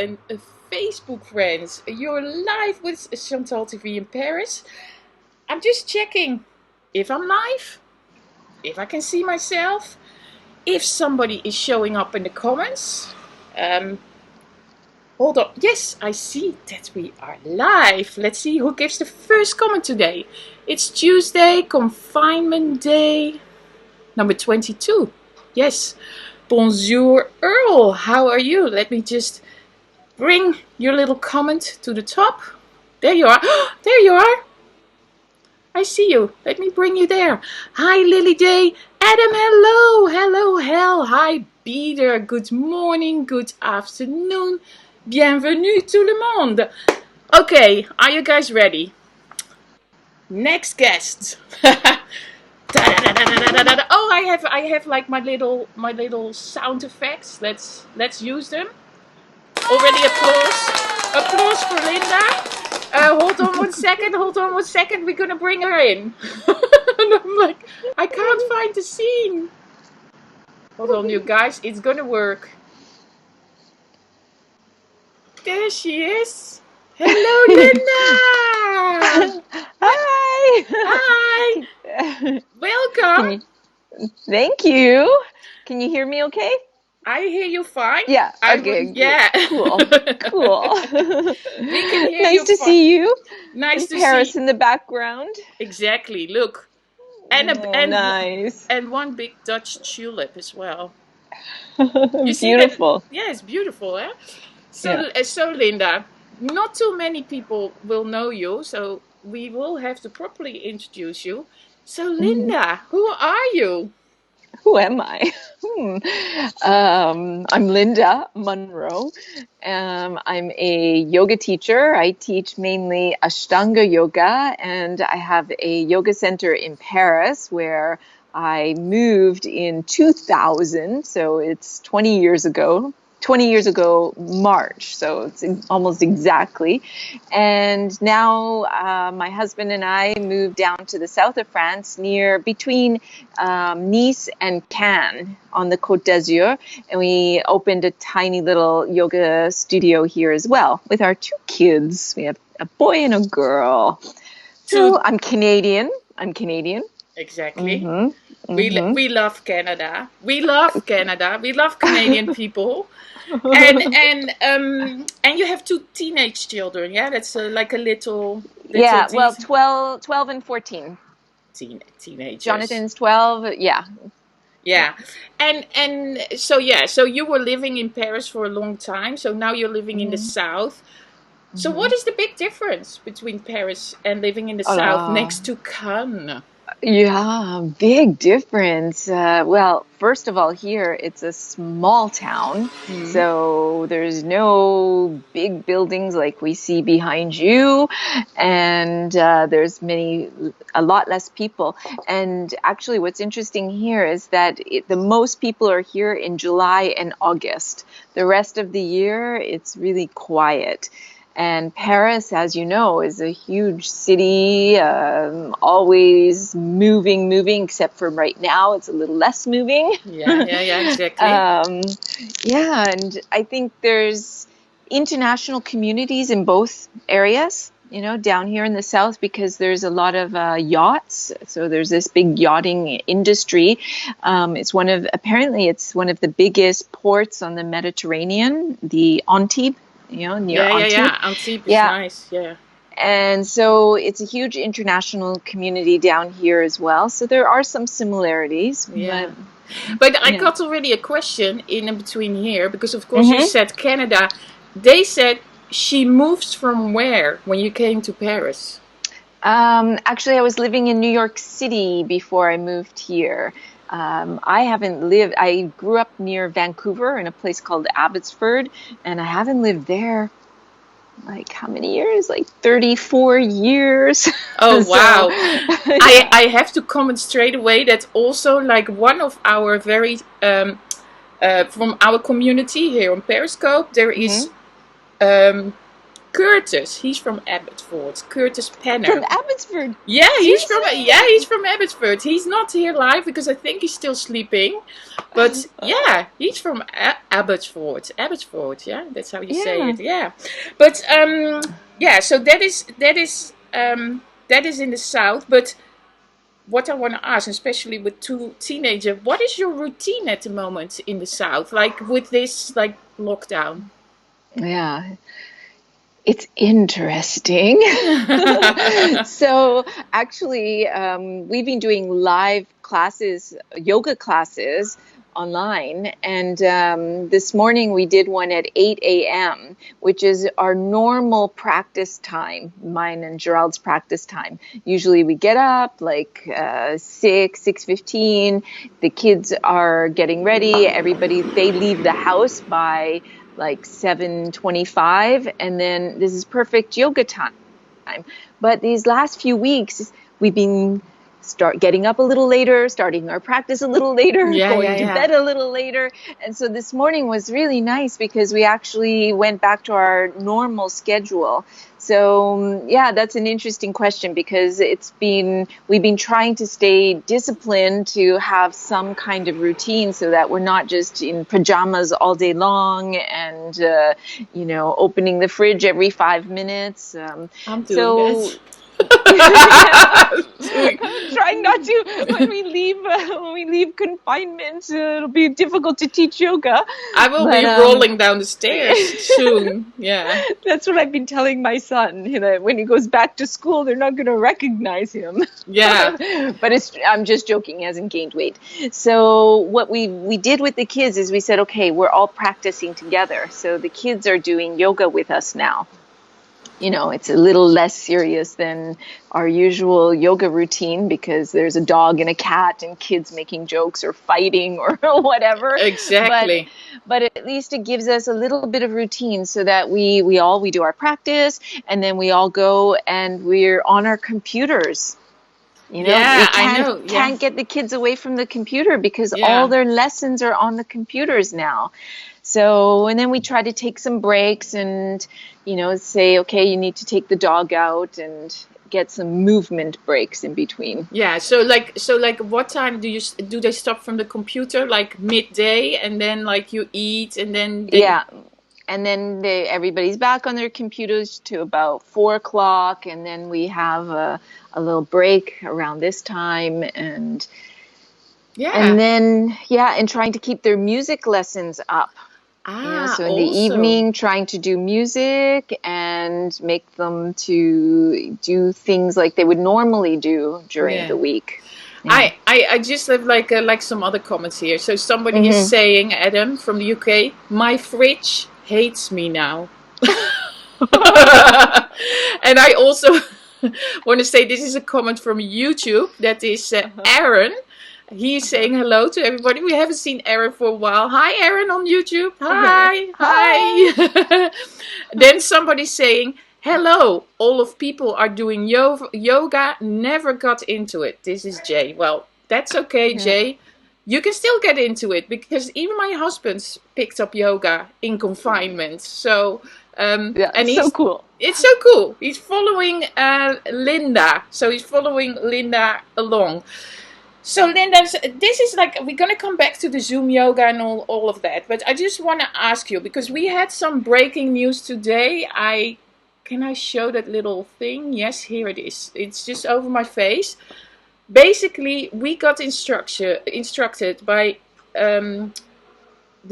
and Facebook friends. You're live with ChantalTV in Paris. I'm just checking if I'm live, if I can see myself, if somebody is showing up in the comments. Hold on. Yes, I see that we are live. Let's see who gives the first comment today. It's Tuesday, confinement day, number 22. Yes. Bonjour, Earl. How are you? Let me just bring your little comment to the top. There you are. There you are. I see you. Let me bring you there. Hi, Lily Day. Adam, hello. Hello, Hell. Hi, Peter. Good morning. Good afternoon. Bienvenue tout le monde. Okay, are you guys ready? Next guest. Oh, I have like my little sound effects. Let's use them. Already applause for Linda. Hold on one second. We're gonna bring her in. And I'm like, I can't find the scene. Hold on, you guys. It's gonna work. There she is. Hello, Linda. Hi. Hi. Welcome. Thank you. Can you hear me okay? I hear you fine. Yeah. Okay. Yeah. Cool. We can hear nice you to fine. see you. Nice to Paris see. in the background. Exactly. Look. And nice. And one big Dutch tulip as well. You see beautiful. That? Yeah, it's beautiful, eh? So Linda, not too many people will know you, so we will have to properly introduce you. So Linda, who are you? Who am I? I'm Linda Munro. I'm a yoga teacher. I teach mainly Ashtanga yoga, and I have a yoga center in Paris where I moved in 2000, so it's 20 years ago. 20 years ago, March, so it's almost exactly. And now my husband and I moved down to the south of France, between Nice and Cannes on the Côte d'Azur, and we opened a tiny little yoga studio here as well with our two kids. We have a boy and a girl. So I'm Canadian. Exactly. We love Canada. We love Canada. We love Canadian people. And you have two teenage children, yeah? That's like a little yeah, well, 12 and 14. Teenagers. Jonathan's 12, yeah. Yeah. And so you were living in Paris for a long time. So now you're living in the south. So what is the big difference between Paris and living in the south next to Cannes? Yeah, big difference. Well, first of all, here it's a small town, so there's no big buildings like we see behind you, and there's a lot less people. And actually, what's interesting here is that the most people are here in July and August. The rest of the year, it's really quiet. And Paris, as you know, is a huge city, always moving, except for right now, it's a little less moving. Yeah, exactly. And I think there's international communities in both areas, down here in the south, because there's a lot of yachts. So there's this big yachting industry. Apparently it's one of the biggest ports on the Mediterranean, the Antibes. Near Antibes. Antibes is nice, yeah. And so it's a huge international community down here as well. So there are some similarities. Yeah. But I got already a question in between here, because of course you said Canada. They said she moves from where when you came to Paris? Actually, I was living in New York City before I moved here. I grew up near Vancouver in a place called Abbotsford, and I haven't lived there like how many years? Like 34 years. Oh, wow. I have to comment straight away that also like one of our very, from our community here on Periscope, there is Curtis. He's from Abbotsford. Curtis Penner. From Abbotsford. Yeah, he's Seriously? from Abbotsford. He's not here live because I think he's still sleeping. But yeah, he's from Abbotsford. Abbotsford, yeah, that's how you say Yeah. it. Yeah, but yeah. So that is in the south. But what I want to ask, especially with two teenagers, what is your routine at the moment in the south, like with this like lockdown? Yeah. It's interesting. So actually, we've been doing live classes, yoga classes online. And this morning we did one at 8 a.m., which is our normal practice time, mine and Gerald's practice time. Usually we get up like 6:15. The kids are getting ready. Everybody, they leave the house by like 7:25, and then this is perfect yoga time. But these last few weeks, we've been getting up a little later, starting our practice a little later, Yeah, going yeah, to yeah. bed a little later. And so this morning was really nice because we actually went back to our normal schedule. So yeah, that's an interesting question because we've been trying to stay disciplined to have some kind of routine so that we're not just in pajamas all day long and, opening the fridge every 5 minutes. I'm doing So that. trying not to when we leave confinement. It'll be difficult to teach yoga. I will But be rolling down the stairs soon. Yeah. that's what I've been telling my son. That when he goes back to school, they're not going to recognize him. Yeah. But I'm just joking. He hasn't gained weight. So what we did with the kids is we said, okay, we're all practicing together. So the kids are doing yoga with us now. It's a little less serious than our usual yoga routine because there's a dog and a cat and kids making jokes or fighting or whatever. Exactly. But at least it gives us a little bit of routine so that we do our practice and then we all go and we're on our computers. Yeah, We I know. Yeah. can't get the kids away from the computer because all Yeah. their lessons are on the computers now. So, and then we try to take some breaks and, say, okay, you need to take the dog out and get some movement breaks in between. Yeah. So like what time do they stop from the computer? Like midday, and then like you eat, and then they. Yeah. And then everybody's back on their computers to about 4 o'clock. And then we have a little break around this time. And Yeah. then, and trying to keep their music lessons up. So in the Also. evening, trying to do music and make them to do things like they would normally do during Yeah. the week. Yeah. I just have like some other comments here. So somebody is Mm-hmm. saying, Adam from the UK, my fridge hates me now. And I also want to say this is a comment from YouTube. That is Aaron. He's saying hello to everybody. We haven't seen Aaron for a while. Hi, Aaron on YouTube. Hi, hi. Then somebody saying, hello, all of people are doing yoga, never got into it. This is Jay. Well, that's okay, Jay. You can still get into it because even my husband's picked up yoga in confinement. So, and It's so cool. It's so cool. He's following Linda. So he's following Linda along. So Linda, this is like, we're going to come back to the Zoom yoga and all of that. But I just want to ask you, because we had some breaking news today. Can I show that little thing? Yes, here it is. It's just over my face. Basically, we got instructed by the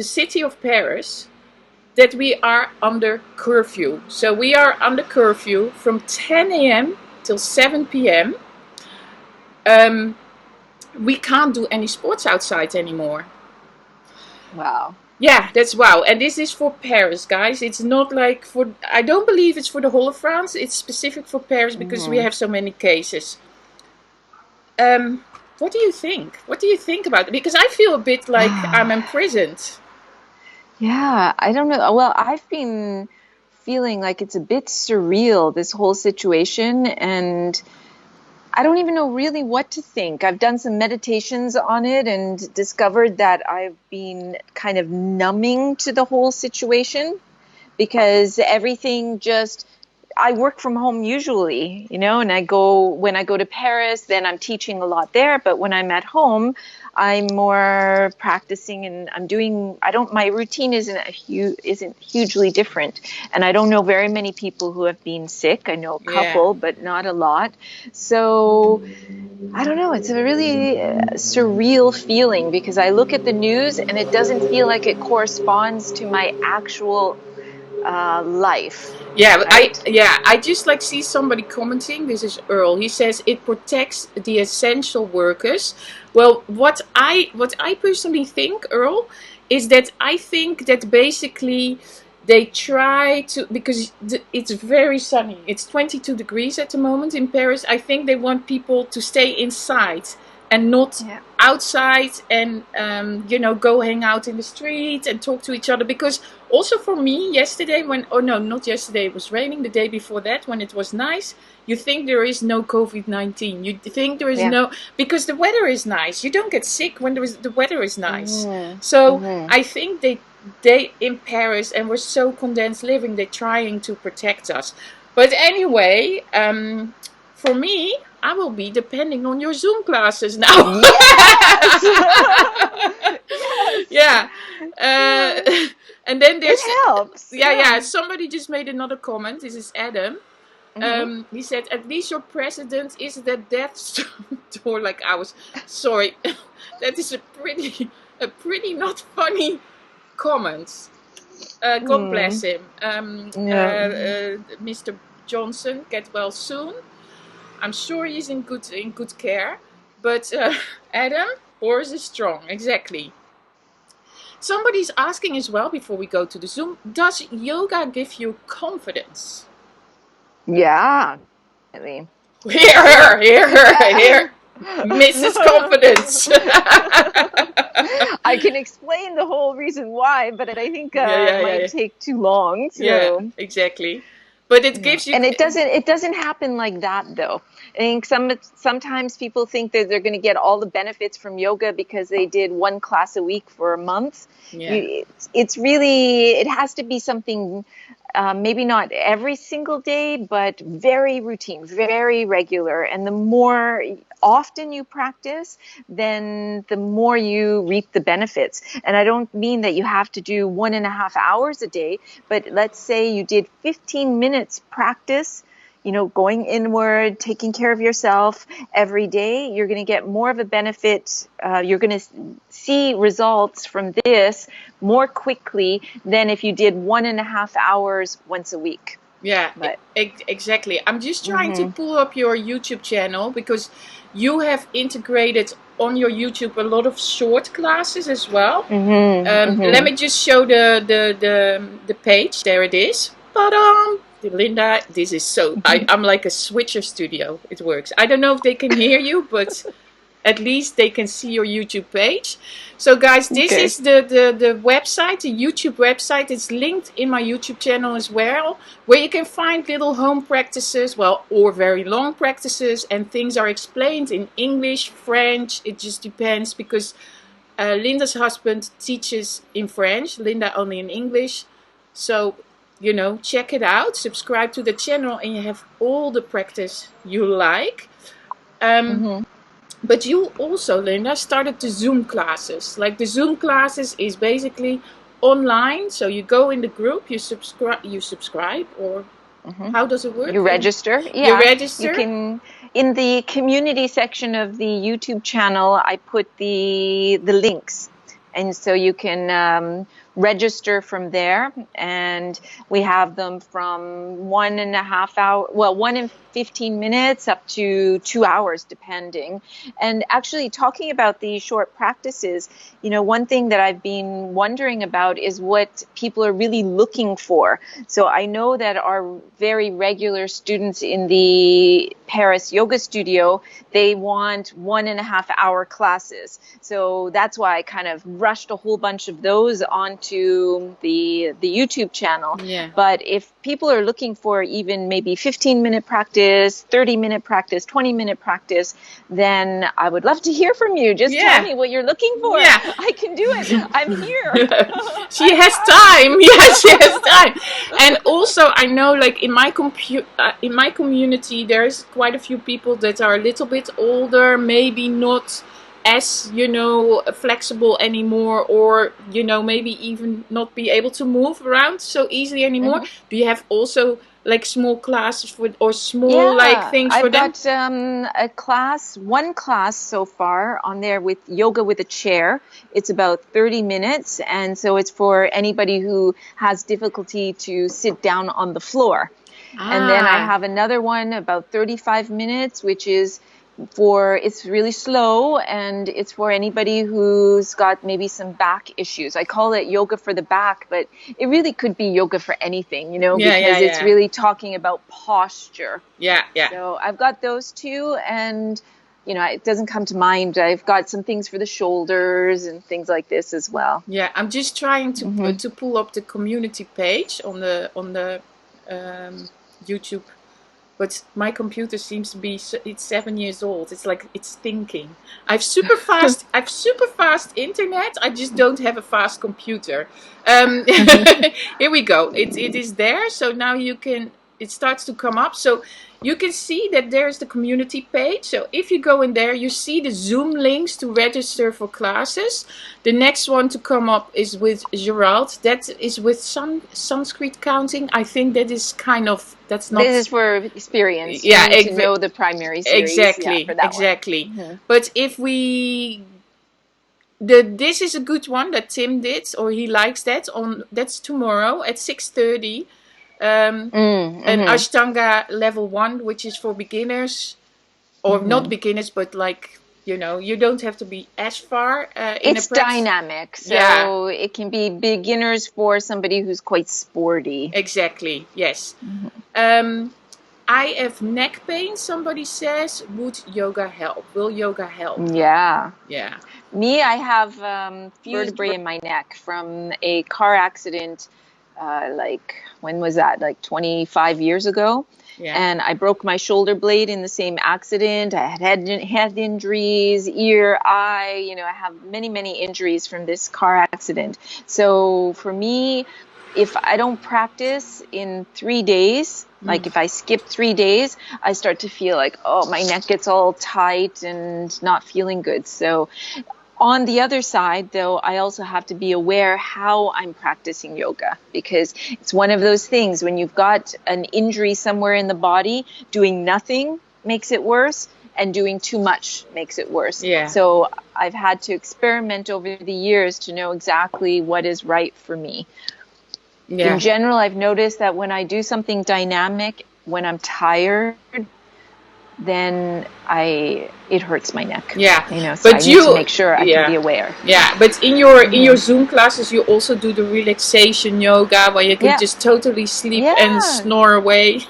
city of Paris that we are under curfew. So we are under curfew from 10 a.m. till 7 p.m. We can't do any sports outside anymore. Wow. Yeah, that's wow. And this is for Paris, guys. It's not like I don't believe it's for the whole of France. It's specific for Paris because we have so many cases. What do you think? What do you think about it? Because I feel a bit like I'm imprisoned. Yeah, I don't know. Well, I've been feeling like it's a bit surreal, this whole situation, and I don't even know really what to think. I've done some meditations on it and discovered that I've been kind of numbing to the whole situation because everything just, I work from home usually, and when I go to Paris, then I'm teaching a lot there. But when I'm at home, I'm more practicing and my routine isn't hugely different. And I don't know very many people who have been sick. I know a couple, but not a lot. So I don't know. It's a really surreal feeling because I look at the news and it doesn't feel like it corresponds to my actual life. Yeah, right? I just like see somebody commenting. This is Earl. He says it protects the essential workers. Well, what I personally think, Earl, is that I think that basically they try to, because it's very sunny. It's 22 degrees at the moment in Paris. I think they want people to stay inside and not outside and go hang out in the street and talk to each other. Because also for me yesterday, not yesterday, it was raining, the day before that when it was nice, you think there is no COVID-19, you think there is no, because the weather is nice, you don't get sick when the weather is nice. So I think they in Paris, and we're so condensed living, they're trying to protect us. But anyway, for me, I will be depending on your Zoom classes now. Yes! Yeah. And then there's... It helps. Yeah. Somebody just made another comment. This is Adam. He said, at least your president isn't at death's door like I was. Sorry. That is a pretty not funny comment. God bless him. Mr. Johnson, get well soon. I'm sure he's in good care. But Adam, Boris is strong. Exactly. Somebody's asking as well before we go to the Zoom, does yoga give you confidence? Yeah. Definitely. Hear her. Mrs. Confidence. I can explain the whole reason why, but I think it might take too long. So. Yeah, exactly. But it gives you... And it doesn't happen like that, though. I think sometimes people think that they're going to get all the benefits from yoga because they did one class a week for a month. Yeah. It has to be something, maybe not every single day, but very routine, very regular. And the more often you practice, then the more you reap the benefits. And I don't mean that you have to do 1.5 hours a day, but let's say you did 15 minutes practice, going inward, taking care of yourself every day, you're going to get more of a benefit. You're going to see results from this more quickly than if you did 1.5 hours once a week. Yeah, exactly. I'm just trying to pull up your YouTube channel because you have integrated on your YouTube a lot of short classes as well. Let me just show the page. There it is. Linda, this is so... I'm like a switcher studio. It works. I don't know if they can hear you, but at least they can see your YouTube page. So guys, this is the website, the YouTube website. It's linked in my YouTube channel as well, where you can find little home practices, or very long practices, and things are explained in English, French. It just depends, because Linda's husband teaches in French, Linda only in English. So, check it out, subscribe to the channel, and you have all the practice you like. But you also, Linda, started the Zoom classes. Like, the Zoom classes is basically online. So you go in the group, you subscribe, or how does it work? You register. Yeah. You register. You can, in the community section of the YouTube channel, I put the links. And so you can register from there, and we have them from 1.5 hours, 1 and 15 minutes up to 2 hours, depending. And actually, talking about these short practices, one thing that I've been wondering about is what people are really looking for. So I know that our very regular students in the Paris yoga studio, they want 1.5 hour classes. So that's why I kind of rushed a whole bunch of those onto to the YouTube channel. Yeah. But if people are looking for even maybe 15-minute practice, 30-minute practice, 20-minute practice, then I would love to hear from you. Just tell me what you're looking for. Yeah. I can do it. I'm here. She has time. Yeah, she has time. And also, I know, like in my community, there's quite a few people that are a little bit older, maybe not as, flexible anymore, or, maybe even not be able to move around so easily anymore. Do you have also like small classes or small like things for them? I've got one class so far on there with yoga with a chair. It's about 30 minutes. And so it's for anybody who has difficulty to sit down on the floor. And then I have another one about 35 minutes, which is it's really slow, and it's for anybody who's got maybe some back issues. I call it yoga for the back, but it really could be yoga for anything, because it's really talking about posture. Yeah. So I've got those two, and it doesn't come to mind. I've got some things for the shoulders and things like this as well. Yeah, I'm just trying to pull up the community page on the YouTube. But my computer seems to be, it's 7 years old. It's like, it's thinking. I've super fast internet. I just don't have a fast computer. Here we go. It is there. So now it starts to come up. So you can see that there's the community page. So if you go in there, you see the Zoom links to register for classes. The next one to come up is with Gerald. That is with Sanskrit counting. I think that is that's not... This is for experience. Yeah, you need to know the primary series. Exactly, for that exactly. One. But if this is a good one that Tim did, or he likes that. That's tomorrow at 6:30. An Ashtanga level 1, which is for beginners, or not beginners, but like, you don't have to be as far in it's dynamic, so it can be beginners for somebody who's quite sporty. Exactly, yes. I have neck pain, somebody says. Would yoga help? Will yoga help? Yeah. Me, I have vertebrae in my neck from a car accident. When was that? Like 25 years ago. Yeah. And I broke my shoulder blade in the same accident. I had head injuries, ear, eye. I have many, many injuries from this car accident. So for me, if I don't practice in 3 days, like if I skip 3 days, I start to feel like, my neck gets all tight and not feeling good. So on the other side, though, I also have to be aware how I'm practicing yoga, because it's one of those things when you've got an injury somewhere in the body, doing nothing makes it worse, and doing too much makes it worse. Yeah. So I've had to experiment over the years to know exactly what is right for me. Yeah. In general, I've noticed that when I do something dynamic, when I'm tired, then it hurts my neck. Yeah. So but I need to make sure I can be aware. Yeah, but in your Zoom classes, you also do the relaxation yoga where you can just totally sleep and snore away.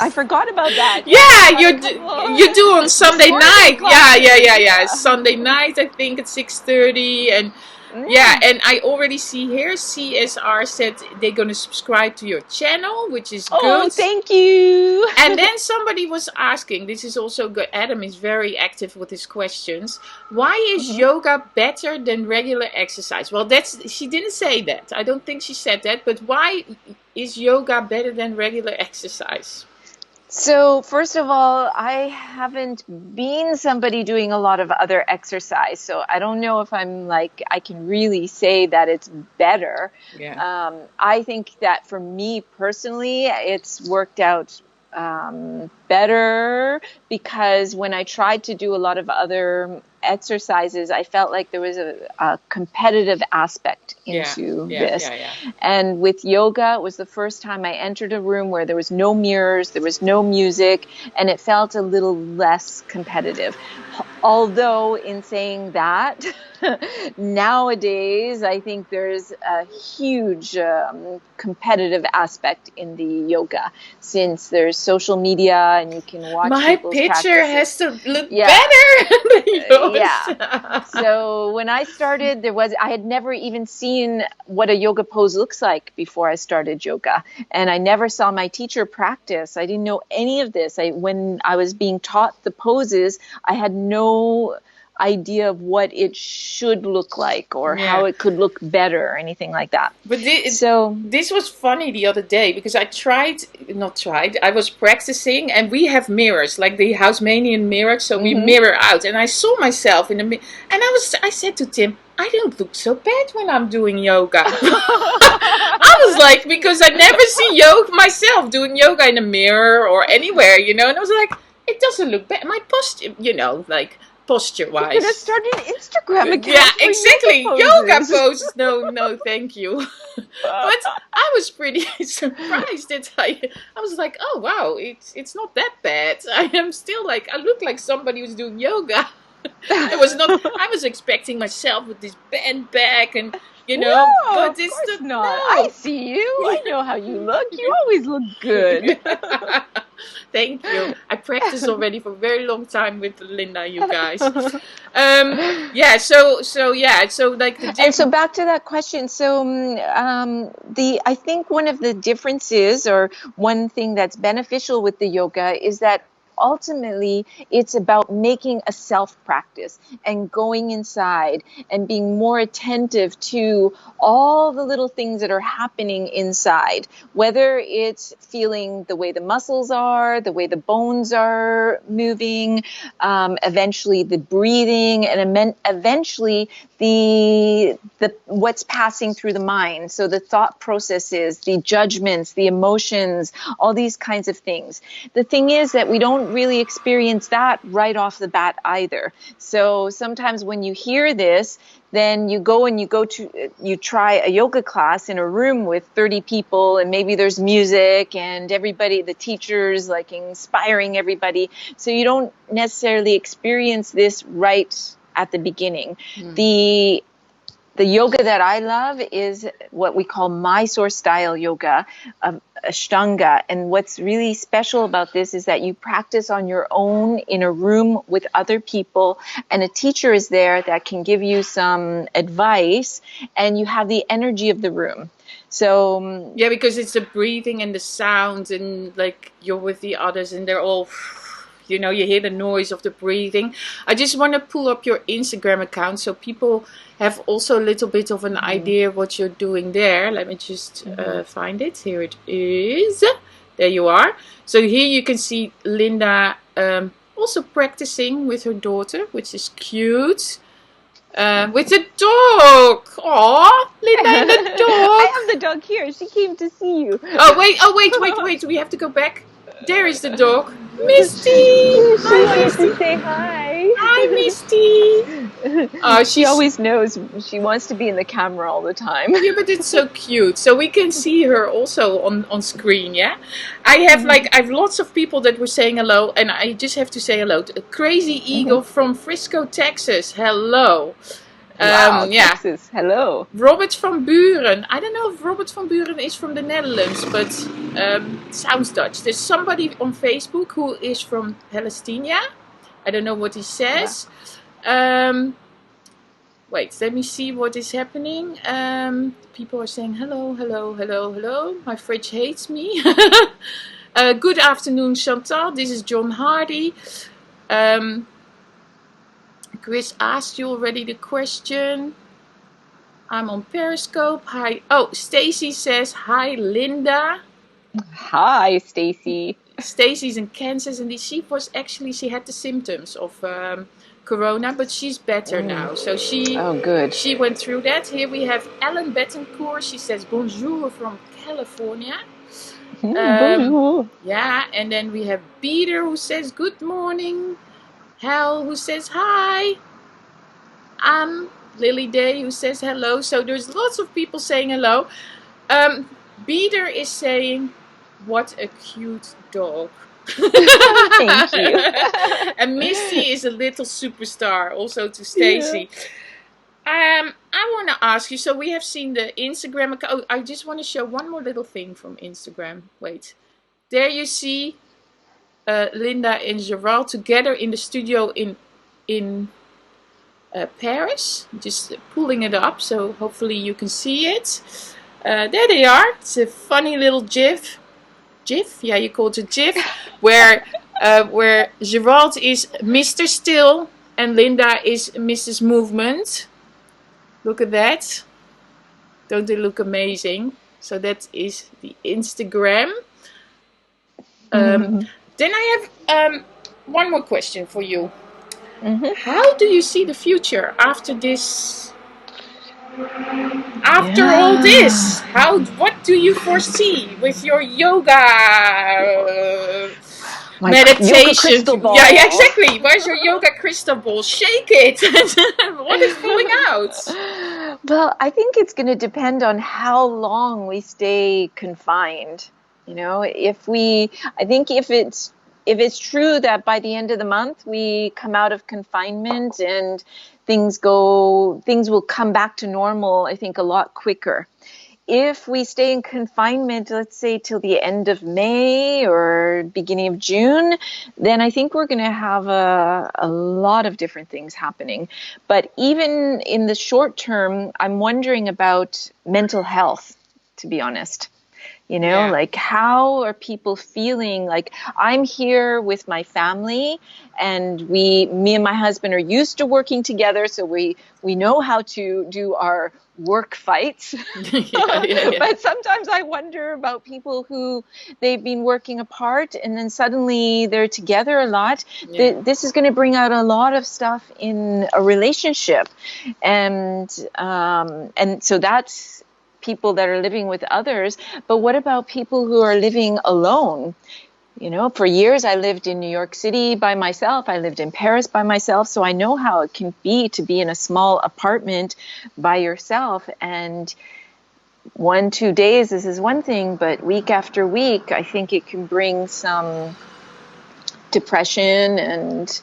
I forgot about that. Yeah, you do on Sunday night. Yeah. Sunday night, I think at 6:30, and and I already see here CSR said they're going to subscribe to your channel, which is good. Oh, thank you. And then somebody was asking, this is also good, Adam is very active with his questions. Why is yoga better than regular exercise? Well, she didn't say that. I don't think she said that. But why is yoga better than regular exercise? So first of all, I haven't been somebody doing a lot of other exercise, so I don't know if I can really say that it's better. Yeah. I think that for me personally, it's worked out better because when I tried to do a lot of other exercises, I felt like there was a competitive aspect into this. And with yoga, it was the first time I entered a room where there was no mirrors, there was no music, and it felt a little less competitive. Although in saying that, nowadays I think there's a huge competitive aspect in the yoga, since there's social media and you can watch people's picture practices. has to look better than yoga. Yeah. So when I started, I had never even seen what a yoga pose looks like before I started yoga. And I never saw my teacher practice. I didn't know any of this. When I was being taught the poses, I had no idea of what it should look like or how it could look better or anything like that. But this was funny the other day because I was practicing, and we have mirrors, like the Housemanian mirror, so we mirror out, and I saw myself in the mirror, and I said to Tim, I don't look so bad when I'm doing yoga. I was like, because I never see myself doing yoga in a mirror or anywhere, and I was like, it doesn't look bad. My posture, like, posture-wise. You could have started an Instagram account. Yeah, exactly. Yoga poses. No, thank you. But I was pretty surprised that I was like, oh wow, it's not that bad. I am still like, I look like somebody who's doing yoga. It was not. I was expecting myself with this bent back and. No, but it's not. No. I see you. I know how you look. You always look good. Thank you. I practiced already for a very long time with Linda, you guys. So like and so back to that question. So I think one of the differences, or one thing that's beneficial with the yoga, is that ultimately it's about making a self-practice and going inside and being more attentive to all the little things that are happening inside, whether it's feeling the way the muscles are, the way the bones are moving, eventually the breathing, and eventually the what's passing through the mind. So the thought processes, the judgments, the emotions, all these kinds of things. The thing is that we don't really experience that right off the bat either. So sometimes when you hear this, then you try a yoga class in a room with 30 people, and maybe there's music and everybody, the teacher's like inspiring everybody. So you don't necessarily experience this right at the beginning. The yoga that I love is what we call Mysore style yoga of Ashtanga. And what's really special about this is that you practice on your own in a room with other people, and a teacher is there that can give you some advice, and you have the energy of the room. So yeah, because it's the breathing and the sound, and like you're with the others and they're all, you hear the noise of the breathing. I just want to pull up your Instagram account so people have also a little bit of an idea of what you're doing there. Let me just find it. Here it is. There you are. So here you can see Linda also practicing with her daughter, which is cute. With the dog. Aww, Linda and the dog. I have the dog here. She came to see you. Oh, wait. We have to go back. There is the dog. Misty! She wanted to say hi. Hi, Misty! She always knows. She wants to be in the camera all the time. Yeah, but it's so cute. So we can see her also on screen, yeah? I have lots of people that were saying hello, and I just have to say hello. A Crazy Eagle from Frisco, Texas. Hello. Wow, Texas. Hello. Robert van Buren. I don't know if Robert van Buren is from the Netherlands, but sounds Dutch. There's somebody on Facebook who is from Palestine. I don't know what he says. Yeah. Wait, let me see what is happening. People are saying hello, hello, hello, hello. My fridge hates me. Good afternoon, Chantal. This is John Hardy. Chris asked you already the question. I'm on Periscope. Hi. Oh, Stacy says, hi, Linda. Hi, Stacy. Stacy's in Kansas, and she had the symptoms of corona, but she's better now. So good. She went through that. Here we have Ellen Bettencourt. She says, bonjour from California. Bonjour. Yeah, and then we have Peter who says, good morning. Hal who says hi. Lily Day who says hello. So there's lots of people saying hello. Beater is saying, what a cute dog. Thank you. And Misty is a little superstar, also to Stacy. Yeah. I want to ask you, so we have seen the Instagram account. Oh, I just want to show one more little thing from Instagram. Wait. There you see Linda and Gerald together in the studio in Paris. Just pulling it up, so hopefully you can see it. There they are. It's a funny little GIF. GIF? Yeah, you call it a GIF. Where Gerald is Mr. Still and Linda is Mrs. Movement. Look at that. Don't they look amazing? So that is the Instagram. Then I have one more question for you. How do you see the future after this? After all this, what do you foresee with your yoga meditation? Yoga crystal ball. Yeah, exactly. Where's your yoga crystal ball? Shake it. What is falling out? Well, I think it's going to depend on how long we stay confined. You know, I think if it's true that by the end of the month we come out of confinement and things will come back to normal, I think, a lot quicker. If we stay in confinement, let's say till the end of May or beginning of June, then I think we're going to have a lot of different things happening. But even in the short term, I'm wondering about mental health, to be honest. You know, like how are people feeling? Like I'm here with my family and me and my husband are used to working together. So we know how to do our work fights. But sometimes I wonder about people who they've been working apart and then suddenly they're together a lot. This is going to bring out a lot of stuff in a relationship. And so that's people that are living with others. But what about people who are living alone? You know, for years I lived in New York City by myself. I lived in Paris by myself. So I know how it can be to be in a small apartment by yourself. And 1-2 days, this is one thing, but week after week, I think it can bring some depression and,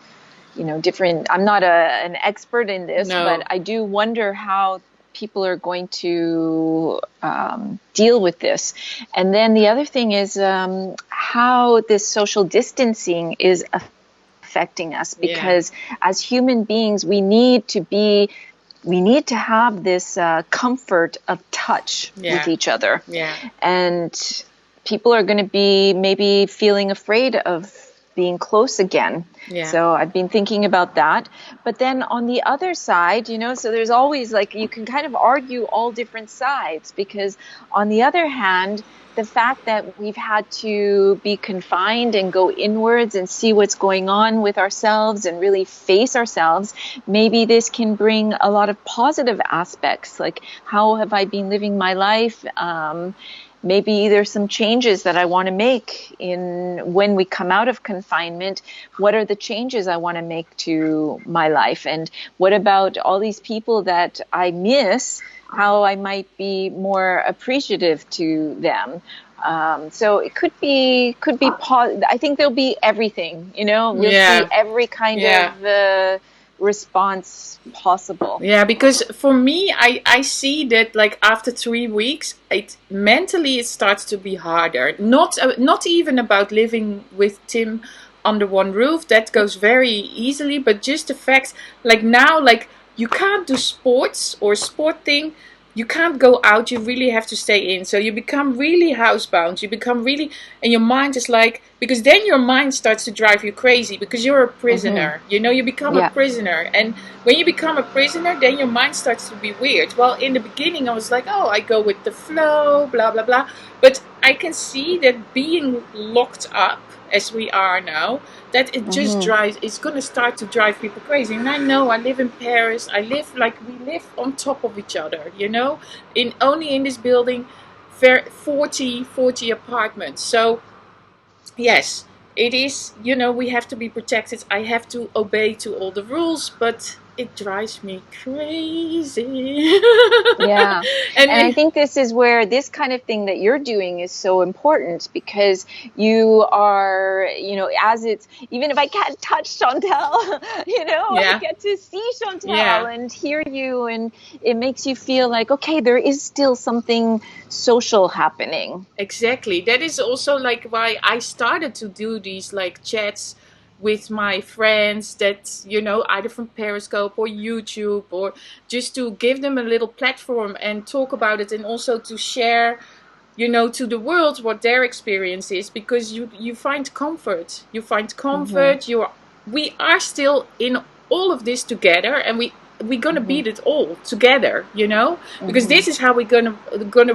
you know, different. I'm not an expert in this, but I do wonder how people are going to deal with this. And then the other thing is how this social distancing is affecting us, because as human beings, we need to have this comfort of touch with each other. And people are going to be maybe feeling afraid of being close again. So I've been thinking about that. But then on the other side, you know, so there's always like, you can kind of argue all different sides, because on the other hand, the fact that we've had to be confined and go inwards and see what's going on with ourselves and really face ourselves, maybe this can bring a lot of positive aspects. Like, how have I been living my life? Maybe there's some changes that I want to make when we come out of confinement. What are the changes I want to make to my life? And what about all these people that I miss, how I might be more appreciative to them? So it could be I think there'll be everything, you know, we'll see every kind of response possible. Because for me, I see that like after 3 weeks, mentally it starts to be harder. Not even about living with Tim under one roof, that goes very easily, but just the fact, like now, like you can't do sports or sport thing. You can't go out, you really have to stay in. So you become really housebound. You become really, and your mind is like, because then your mind starts to drive you crazy because you're a prisoner. You know, you become a prisoner. And when you become a prisoner, then your mind starts to be weird. Well, in the beginning, I was like, oh, I go with the flow, blah, blah, blah. But I can see that being locked up, as we are now, that it just it's going to start to drive people crazy. And I know, I live in Paris, we live on top of each other, you know, only in this building, 40 apartments. So yes, it is, you know, we have to be protected. I have to obey to all the rules, but it drives me crazy. And I think this is where this kind of thing that you're doing is so important, because you are, you know, even if I can't touch Chantal, you know, I get to see Chantal and hear you, and it makes you feel like, okay, there is still something social happening. Exactly. That is also like why I started to do these like chats with my friends that, you know, either from Periscope or YouTube, or just to give them a little platform and talk about it, and also to share, you know, to the world what their experience is, because you find comfort. You find comfort. We are still in all of this together, and we're gonna beat it all together, you know, because this is how we're gonna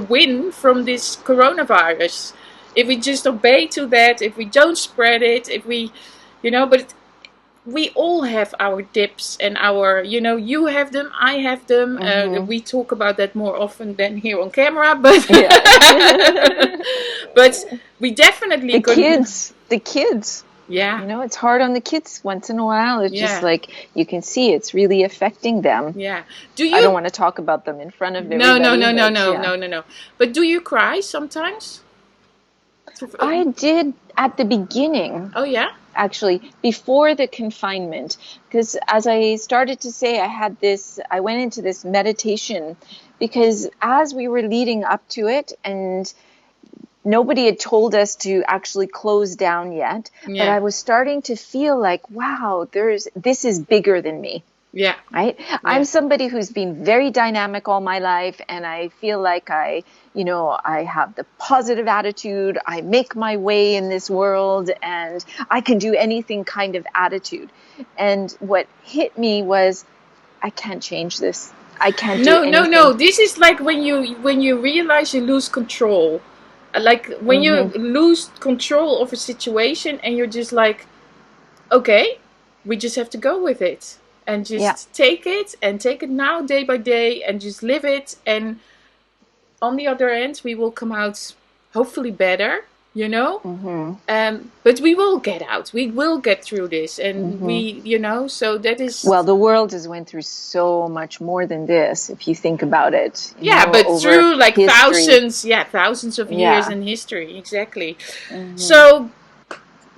win from this coronavirus. If we just obey to that, if we don't spread it, if we, you know, but we all have our dips and our, you know, you have them, I have them. We talk about that more often than here on camera, but but we definitely the kids. Yeah. You know, it's hard on the kids once in a while. It's just like, you can see it's really affecting them. Yeah. I don't want to talk about them in front of everybody. No. But do you cry sometimes? I did at the beginning. Oh, yeah? Actually, before the confinement. Because as I started to say, I went into this meditation, because as we were leading up to it, and nobody had told us to actually close down yet, but I was starting to feel like, wow, this is bigger than me. Yeah. Right? Yeah. I'm somebody who's been very dynamic all my life, and I feel like I have the positive attitude, I make my way in this world, and I can do anything kind of attitude. And what hit me was, I can't change this. I can't do anything. No. This is like when you realize you lose control. Like when you lose control of a situation, and you're just like, okay, we just have to go with it. And just take it now, day by day, and just live it. And on the other end, we will come out hopefully better, you know. But we will get out. We will get through this, and we, you know. So that is. Well, the world has went through so much more than this, if you think about it. But through like thousands of years in history, exactly. So,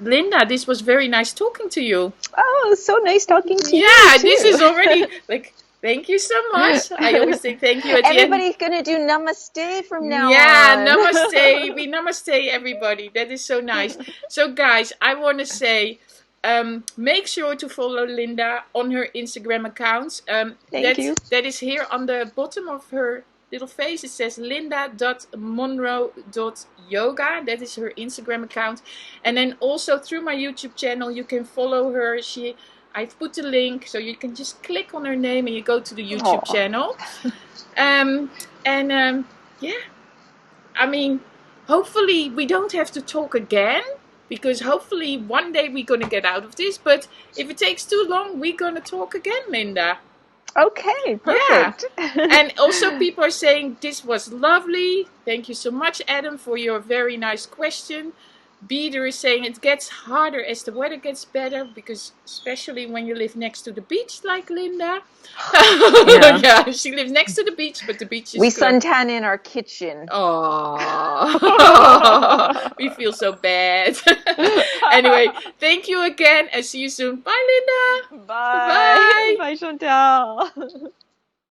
Linda, this was very nice talking to you. Oh, so nice talking to you. Yeah, this is already like, thank you so much. I always say thank you at the end. Everybody's going to do namaste from now on. Yeah, namaste. We namaste everybody. That is so nice. So, guys, I want to say, make sure to follow Linda on her Instagram account. Thank you. That is here on the bottom of her little face. It says linda.munro.yoga. That is her Instagram account. And then also through my YouTube channel, you can follow her. I've put the link, so you can just click on her name and you go to the YouTube channel. Yeah, I mean, hopefully we don't have to talk again, because hopefully one day we're going to get out of this. But if it takes too long, we're going to talk again, Linda. Okay, perfect. Yeah. And also people are saying this was lovely. Thank you so much, Adam, for your very nice question. Beeder is saying it gets harder as the weather gets better, because especially when you live next to the beach like Linda. Yeah, she lives next to the beach, but the beach is we suntan in our kitchen. Oh, we feel so bad. Anyway, thank you again, and see you soon. Bye, Linda. Bye. Bye, Chantal.